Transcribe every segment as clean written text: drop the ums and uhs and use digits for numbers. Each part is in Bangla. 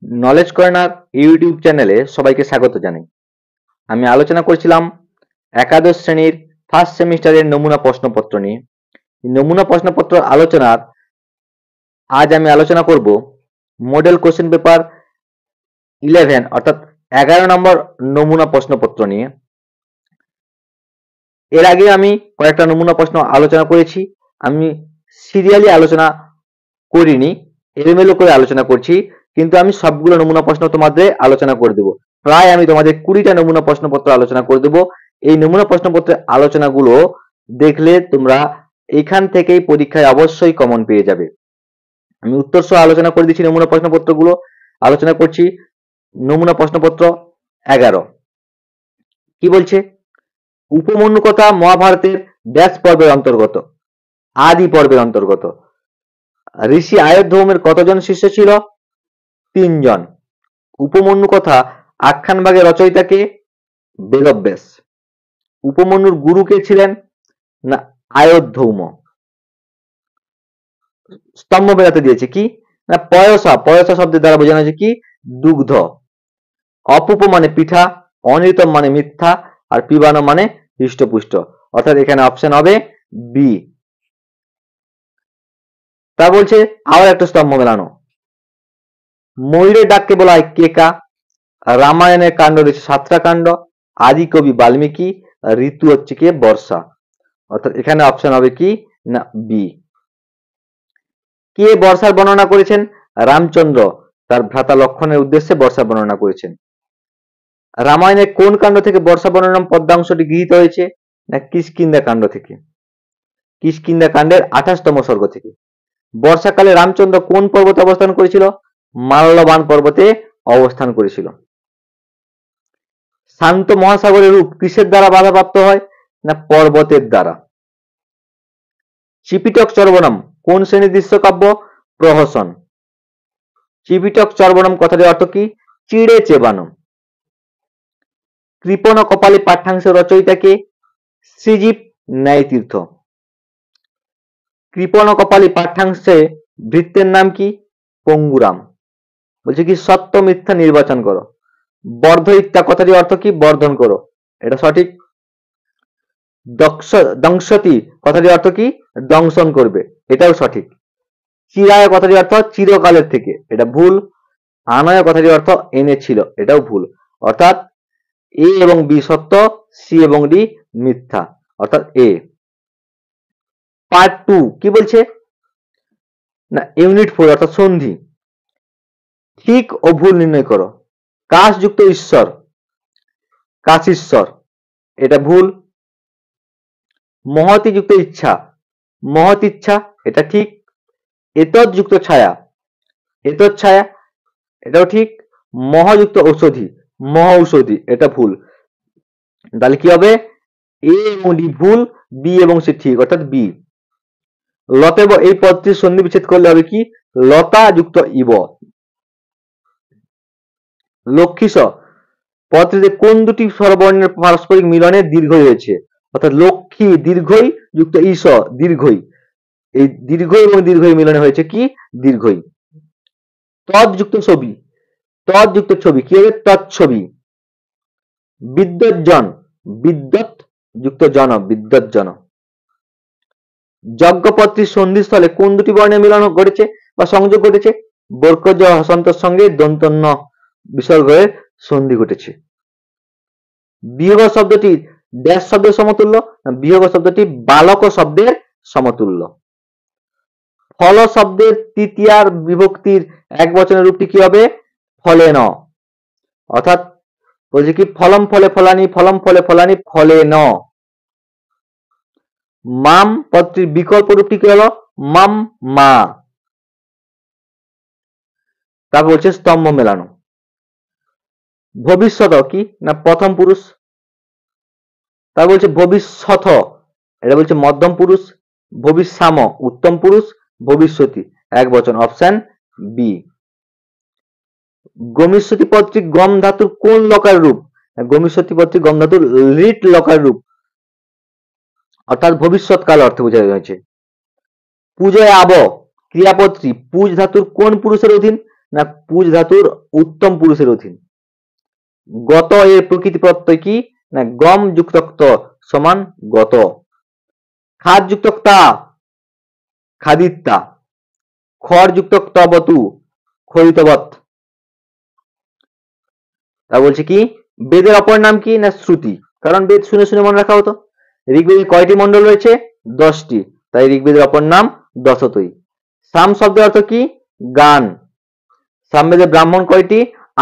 নলেজ কর্নার ইউটিউব চ্যানেলে সবাইকে স্বাগত জানাই। আমি আলোচনা করছিলাম একাদশ শ্রেণীর ফার্স্ট সেমিস্টারের নমুনা প্রশ্নপত্র নিয়ে। নমুনা প্রশ্নপত্র আলোচনার আজ আমি আলোচনা করব মডেল কোশ্চেন পেপার 11 অর্থাৎ 11 নম্বর নমুনা প্রশ্নপত্র নিয়ে। এর আগে আমি কয়েকটা নমুনা প্রশ্ন আলোচনা করেছি। আমি সিরিয়ালি আলোচনা করিনি, এলোমেলো করে আলোচনা করছি, কিন্তু আমি সবগুলো নমুনা প্রশ্ন তোমাদের আলোচনা করে দেবো। প্রায় আমি তোমাদের 20টা নমুনা প্রশ্নপত্র আলোচনা করে দেবো। এই নমুনা প্রশ্নপত্রের আলোচনাগুলো দেখলে তোমরা এখান থেকেই পরীক্ষায় অবশ্যই কমন পেয়ে যাবে। আমি উত্তর সহ আলোচনা করে দিচ্ছি নমুনা প্রশ্নপত্রগুলো। আলোচনা করছি নমুনা প্রশ্নপত্র 11। কি বলছে? উপমন্যু কথা মহাভারতের ড্যাশ পর্বের অন্তর্গত, আদি পর্বের অন্তর্গত। ঋষি আয়ুর্ধৌমের কতজন শিষ্য ছিল? 3 জন। উপমন্যু কথা আখ্যান ভাগের রচয়িতা কে? বেদব্যাস। উপমন্যুর গুরু কে ছিলেন? না আয়ুর্ধৌম। স্তম্ভ মেলাতে দিয়েছে কি না পয়সা, পয়সা শব্দের দ্বারা বোঝানো হয়েছে কি? দুগ্ধ। অপুপ মানে পিঠা, অনৃতম মানে মিথ্যা, আর পিবানো মানে হৃষ্টপুষ্ট। অর্থাৎ এখানে অপশন হবে বি। তা বলছে আবার একটা স্তম্ভ মেলানো। ময়ূরের ডাককে বলা হয় কেকা। রামায়ণের কাণ্ড রয়েছে 7টা কাণ্ড। আদি কবি বাল্মীকি। ঋতু হচ্ছে কি? বর্ষা। অর্থাৎ এখানে অপশন হবে কি না বি। কে বর্ষার বর্ণনা করেছেন? রামচন্দ্র তার ভ্রাতা লক্ষণের উদ্দেশ্যে বর্ষার বর্ণনা করেছেন। রামায়ণের কোন কাণ্ড থেকে বর্ষা বর্ণনাম পদ্মাংশটি গৃহীত হয়েছে? না কিষ্কিন্ধা কাণ্ড থেকে। কিষ্কিন্ধা কাণ্ডের 28তম সর্গ থেকে। বর্ষাকালে রামচন্দ্র কোন পর্বতে অবস্থান করেছিল? মাল্যবান পর্বতে অবস্থান করেছিল। শান্ত মহাসাগরের রূপ কিসের দ্বারা বাধাপ্রাপ্ত হয়? না পর্বতের দ্বারা। চিপিটক চর্বণম কোন শ্রেণীর দৃশ্যকাব্য? প্রহসন। চিপিটক চর্বণম কথাটির অর্থ কি? চিড়ে চেবানো। কৃপণ কপালী পাঠ্যাংশের রচয়িতা কে? শ্রীজীব ন্যায়তীর্থ। কৃপণ কপালী পাঠ্যাংশে ভৃত্যের নাম কি? পঙ্গুরাম। বলছে কি সত্য মিথ্যা নির্বাচন করো। বর্ধয়িতা কথাটির অর্থ কি? বর্ধন করো। এটা সঠিক। দংশতি কথাটির অর্থ কি? দংশন করবে। এটাও সঠিক। চিরায় কথাটির অর্থ চিরকালের থেকে। এটা ভুল। আনয় কথাটির অর্থ এনেছিল। এটাও ভুল। অর্থাৎ এ এবং বি সত্য, সি এবং ডি মিথ্যা। অর্থাৎ এ। পার্ট 2 কি বলছে? না ইউনিট 4 অর্থাৎ সন্ধি। ঠিক ও ভুল নির্ণয় করো। কাশযুক্ত ঈশ্বর কাশীশ্বর। এটা ভুল। মহতি যুক্ত ইচ্ছা মহৎ ইচ্ছা। এটা ঠিক। এতৎযুক্ত ছায়া এতৎ ছায়া। এটাও ঠিক। মহযুক্ত ঔষধি মহ ঔষধি। এটা ভুল। তাহলে কি হবে? এ এবং ডি ভুল, বি এবং সি ঠিক। অর্থাৎ বি। লতেব এই পদটির সন্ধি বিচ্ছেদ করলে হবে কি? লতা যুক্ত ইব। লক্ষীস পদটিতে কোন দুটি স্বরবর্ণের পারস্পরিক মিলনে দীর্ঘই হয়েছে? অর্থাৎ লক্ষ্মী দীর্ঘই যুক্ত ঈশ দীর্ঘই। এই দীর্ঘই এবং দীর্ঘই মিলনে হয়েছে কি? দীর্ঘই। তৎযুক্ত ছবি তৎযুক্ত ছবি কি হবে? তৎছবি। বিদ্যজ্জন বিদ্যৎ যুক্ত জন বিদ্যজ্জন। যজ্ঞপত্রীর সন্ধিস্থলে কোন দুটি বর্ণের মিলন ঘটেছে বা সংযোগ ঘটেছে? বর্কজ হসন্তর সঙ্গে দন্তন্য বিসর্গের সন্ধি ঘটেছে। বিয়োগ শব্দটি ড্যাশ শব্দের সমতুল্য। বিয়োগ শব্দটি বালক শব্দের সমতুল্য। ফল শব্দের তৃতীয়ার বিভক্তির এক বচনের রূপটি কি হবে? ফলেন। অর্থাৎ বলছে কি ফলম ফলে ফলানি ফলম ফলে ফলানি ফলেন। মাম পদটির বিকল্প রূপটি কি হলো? মাম মা। তারপর বলছে স্তম্ভ মেলানো। ভবিষ্যৎ কি না প্রথম পুরুষ। তার বলছে ভবিষ্যৎ এটা বলছে মধ্যম পুরুষ। ভবিষ্যাম উত্তম পুরুষ। ভবিষ্যতি এক বচন। Option B. গমিষ্যতি পদটি গম ধাতুর কোন লকার রূপ? গমিষ্যতি পদটি গম ধাতুর লিট লকার রূপ। অর্থাৎ ভবিষ্যৎকাল অর্থে বোঝানো হয়েছে। পূজয় আব ক্রিয়াপদটি পুজ ধাতুর কোন পুরুষের অধীন? না পুজ ধাতুর উত্তম পুরুষের অধীন। গত এর প্রকৃতি প্রত্যয় কি? না গম যুক্ত সমান গত। খাদ যুক্ত তা খাদিত্যা। খড় যুক্ত তবতু খরিতবৎ। তা বলছে কি বেদের অপর নাম কি? না শ্রুতি। কারণ বেদ শুনে শুনে মনে রাখা হতো। ঋগ্বেদে কয়টি মন্ডল রয়েছে? 10টি। তাই ঋগ্বেদের অপর নাম দশতই। সাম শব্দের অর্থ কি? গান। সামবেদে ব্রাহ্মণ কয়টি?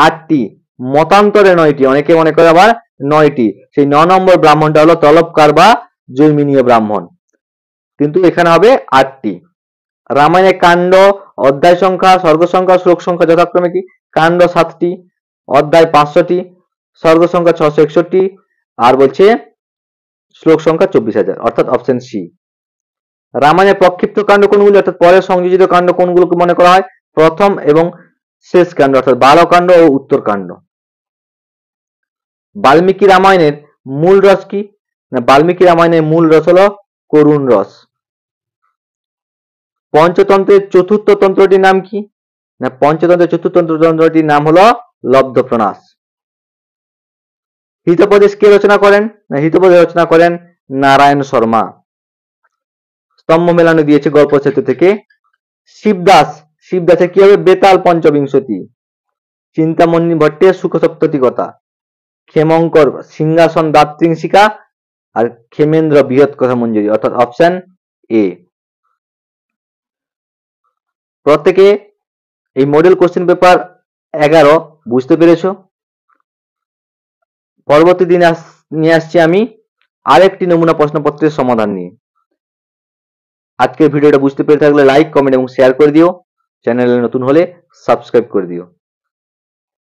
8টি। মতান্তরে 9টি। অনেকে মনে করে আবার 9টি। সেই 9 নম্বর ব্রাহ্মণটা হলো তলবকার বা জৈমিনীয় ব্রাহ্মণ, কিন্তু এখানে হবে 8টি। রামায়ণের কাণ্ড, অধ্যায় সংখ্যা, সর্গ সংখ্যা, শ্লোক সংখ্যা যথাক্রমে কি? কাণ্ড 7টি, অধ্যায় 500টি, সর্গ সংখ্যা 661, আর বলছে শ্লোক সংখ্যা 24,000, অর্থাৎ অপশন সি। রামায়ণের প্রক্ষিপ্ত কাণ্ড কোনগুলি, অর্থাৎ পরে সংযোজিত কাণ্ড কোনগুলোকে মনে করা হয়? প্রথম এবং শেষ কাণ্ড, অর্থাৎ বালকাণ্ড ও উত্তরকাণ্ড। বাল্মীকি রামায়ণের মূল রস কি? না বাল্মীকি রামায়ণের মূল রস হলো করুণ রস। পঞ্চতন্ত্রের চতুর্থ তন্ত্রটির নাম কি? না পঞ্চতন্ত্রের চতুর্থ তন্ত্রটির নাম হলো লব্ধপ্রণাস। হিতোপদেশ কে রচনা করেন? না হিতোপদেশ রচনা করেন নারায়ণ শর্মা। স্তম্ভ মেলানো দিয়েছে গল্প সেতু থেকে। শিবদাস, শিবদাসের কি হবে? বেতাল পঞ্চবিংশতি। চিন্তামণি ভট্টের সুখ সপ্ততি কথা। ক্ষেমঙ্কর সিংহাসন দাত্রিংশিকা, আর ক্ষেমেন্দ্র বৃহৎ কথা মঞ্জুরি, অর্থাৎ অপশন এ। প্রত্যেকে এই মডেল কোশ্চেন পেপার 11 বুঝতে পেরেছো। পরবর্তী দিন নিয়ে আসছি আমি আরেকটি নমুনা প্রশ্নপত্রের সমাধান নিয়ে। আজকের ভিডিওটা বুঝতে পেরে থাকলে লাইক, কমেন্ট এবং শেয়ার করে দিও। চ্যানেলে নতুন হলে সাবস্ক্রাইব করে দিও।